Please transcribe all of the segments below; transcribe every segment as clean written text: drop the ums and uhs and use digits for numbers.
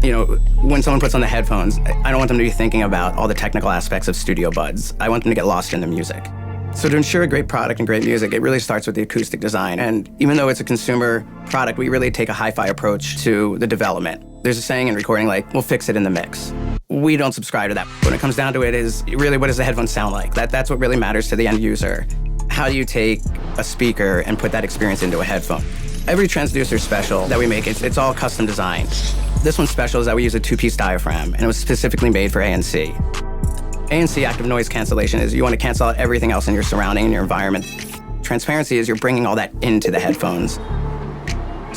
You know, when someone puts on the headphones, I don't want them to be thinking about all the technical aspects of studio buds. I want them to get lost in the music. So to ensure a great product and great music, it really starts with the acoustic design. And even though it's a consumer product, we really take a hi-fi approach to the development. There's a saying in recording like, we'll fix it in the mix. We don't subscribe to that. When it comes down to it is really, what does the headphone sound like? That's what really matters to the end user. How do you take a speaker and put that experience into a headphone? Every transducer special that we make, it's all custom designed. This one's special is that we use a two-piece diaphragm, and it was specifically made for ANC. ANC, active noise cancellation, is you want to cancel out everything else in your surrounding and your environment. Transparency is you're bringing all that into the headphones.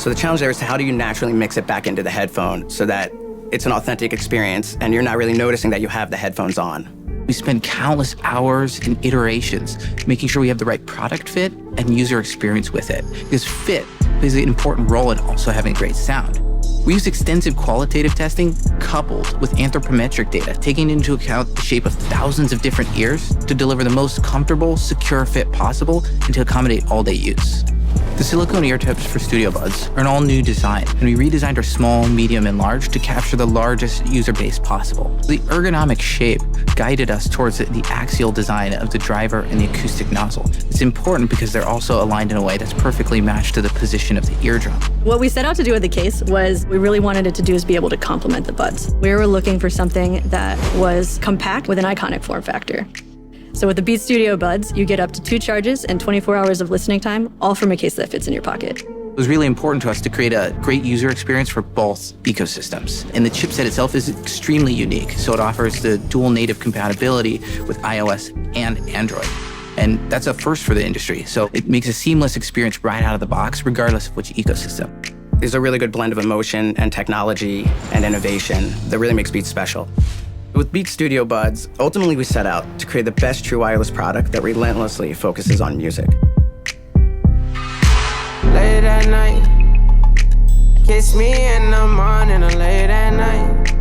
So the challenge there is how do you naturally mix it back into the headphone so that it's an authentic experience and you're not really noticing that you have the headphones on. We spend countless hours and iterations making sure we have the right product fit and user experience with it, because fit plays an important role in also having great sound. We use extensive qualitative testing coupled with anthropometric data, taking into account the shape of thousands of different ears to deliver the most comfortable, secure fit possible and to accommodate all-day use. The silicone ear tips for studio buds are an all-new design, and we redesigned our small, medium, and large to capture the largest user base possible. The ergonomic shape guided us towards the axial design of the driver and the acoustic nozzle. It's important because they're also aligned in a way that's perfectly matched to the position of the eardrum. What we set out to do with the case was we really wanted it to do is be able to complement the buds. We were looking for something that was compact with an iconic form factor. So with the Beats Studio Buds, you get up to 2 charges and 24 hours of listening time, all from a case that fits in your pocket. It was really important to us to create a great user experience for both ecosystems. And the chipset itself is extremely unique, so it offers the dual native compatibility with iOS and Android. And that's a first for the industry, so it makes a seamless experience right out of the box, regardless of which ecosystem. There's a really good blend of emotion and technology and innovation that really makes Beats special. With Beats Studio Buds, ultimately we set out to create the best true wireless product that relentlessly focuses on music. Late at night, kiss me in the morning or late at night.